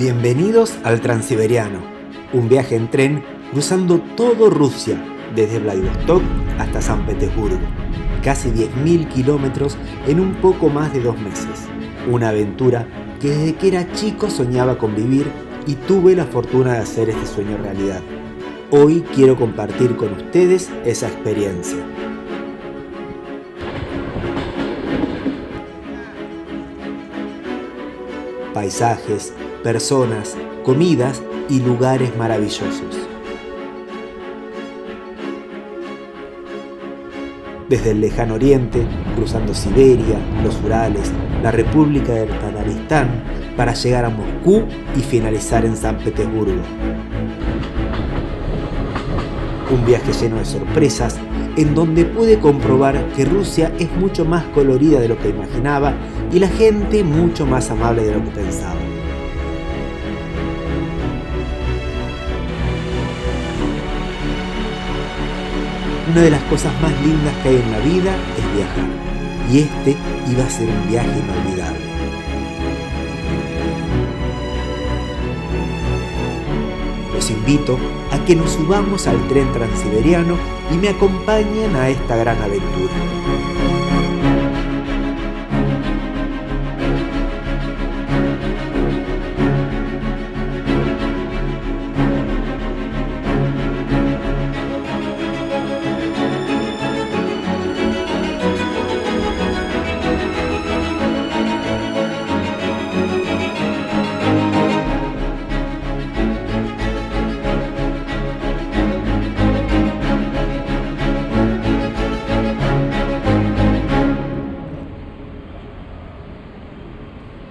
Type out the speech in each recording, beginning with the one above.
Bienvenidos al Transiberiano, un viaje en tren cruzando todo Rusia, desde Vladivostok hasta San Petersburgo. Casi 10.000 kilómetros en un poco más de 2 meses. Una aventura que desde que era chico soñaba con vivir y tuve la fortuna de hacer este sueño realidad. Hoy quiero compartir con ustedes esa experiencia. Paisajes, personas, comidas y lugares maravillosos. Desde el lejano oriente, cruzando Siberia, los Urales, la República del Tataristán, para llegar a Moscú y finalizar en San Petersburgo. Un viaje lleno de sorpresas, en donde pude comprobar que Rusia es mucho más colorida de lo que imaginaba y la gente mucho más amable de lo que pensaba. Una de las cosas más lindas que hay en la vida es viajar, y este iba a ser un viaje inolvidable. Los invito a que nos subamos al tren transiberiano y me acompañen a esta gran aventura.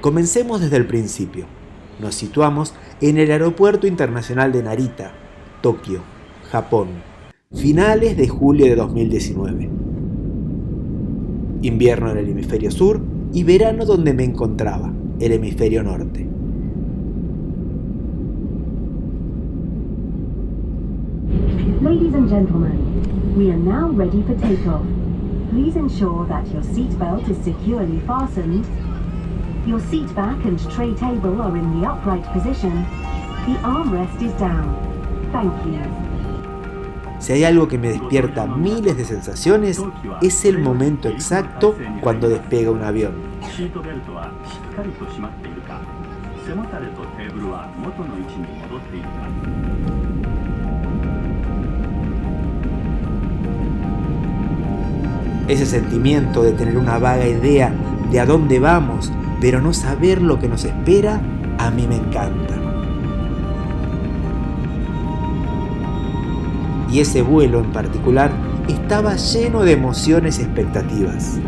Comencemos desde el principio. Nos situamos en el Aeropuerto Internacional de Narita, Tokio, Japón, finales de julio de 2019. Invierno en el hemisferio sur y verano donde me encontraba, el hemisferio norte. Ladies and gentlemen, we are now ready for takeoff. Please ensure that your seatbelt is securely fastened. Your seat back and tray table are in the upright position. The armrest is down. Thank you. Si hay algo que me despierta miles de sensaciones, es el momento exacto cuando despega un avión. Ese sentimiento de tener una vaga idea de a dónde vamos, pero no saber lo que nos espera, a mí me encanta. Y ese vuelo en particular estaba lleno de emociones y expectativas.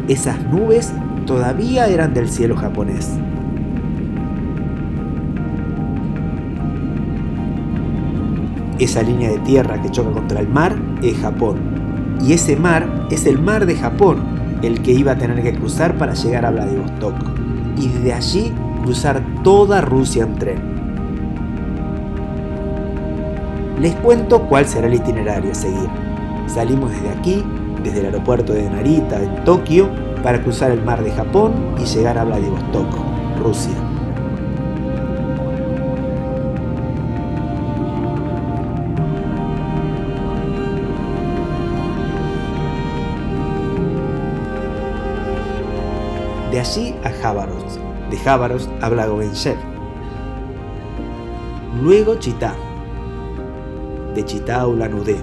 Esas nubes todavía eran del cielo japonés. Esa línea de tierra que choca contra el mar es Japón. Y ese mar es el mar de Japón, el que iba a tener que cruzar para llegar a Vladivostok. Y desde allí cruzar toda Rusia en tren. Les cuento cuál será el itinerario a seguir. Salimos desde aquí, desde el aeropuerto de Narita, en Tokio, para cruzar el mar de Japón y llegar a Vladivostok, Rusia. De allí a Khabarovsk, de Khabarovsk a Blagovenchensk, luego Chitá, de Chitá a Ulan-Ude,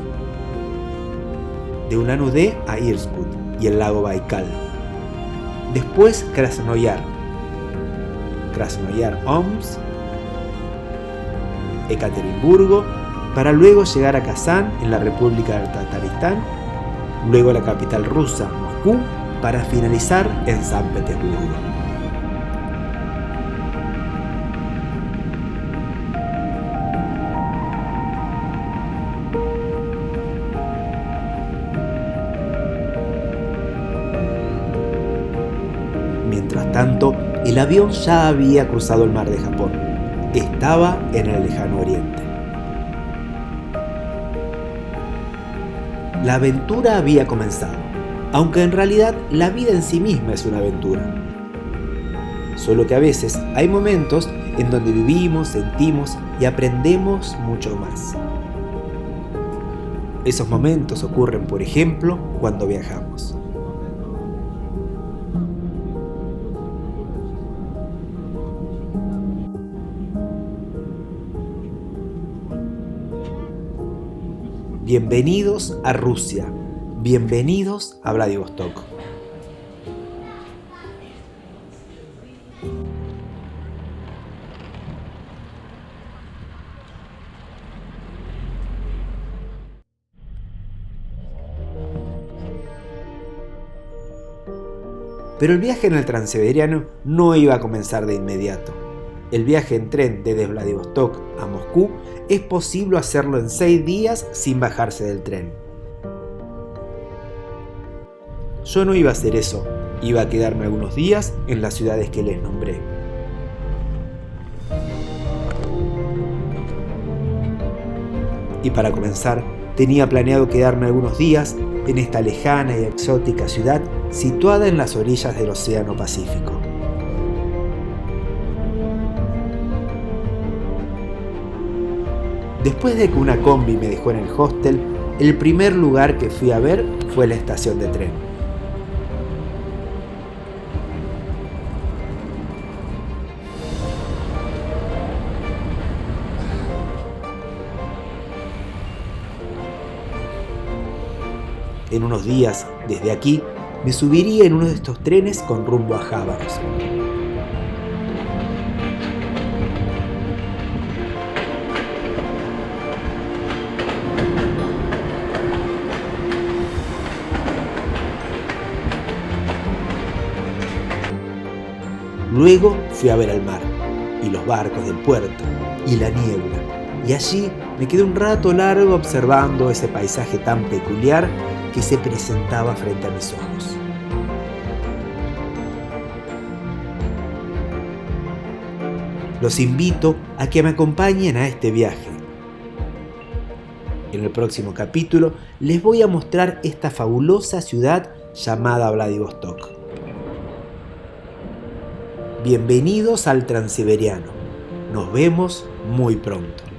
de Ulan-Ude a Irkutsk y el lago Baikal, después Krasnoyar, Omsk, Ekaterimburgo, para luego llegar a Kazán en la República del Tataristán, luego a la capital rusa, Moscú, para finalizar en San Petersburgo. Mientras tanto, el avión ya había cruzado el mar de Japón. Estaba en el lejano oriente. La aventura había comenzado, aunque en realidad la vida en sí misma es una aventura. Solo que a veces hay momentos en donde vivimos, sentimos y aprendemos mucho más. Esos momentos ocurren, por ejemplo, cuando viajamos. Bienvenidos a Rusia, bienvenidos a Vladivostok. Pero el viaje en el Transiberiano no iba a comenzar de inmediato. El viaje en tren desde Vladivostok a Moscú es posible hacerlo en 6 días sin bajarse del tren. Yo no iba a hacer eso, iba a quedarme algunos días en las ciudades que les nombré. Y para comenzar, tenía planeado quedarme algunos días en esta lejana y exótica ciudad situada en las orillas del Océano Pacífico. Después de que una combi me dejó en el hostel, el primer lugar que fui a ver fue la estación de tren. En unos días, desde aquí, me subiría en uno de estos trenes con rumbo a Jábaros. Luego fui a ver el mar, y los barcos del puerto, y la niebla, y allí me quedé un rato largo observando ese paisaje tan peculiar que se presentaba frente a mis ojos. Los invito a que me acompañen a este viaje. En el próximo capítulo les voy a mostrar esta fabulosa ciudad llamada Vladivostok. Bienvenidos al Transiberiano. Nos vemos muy pronto.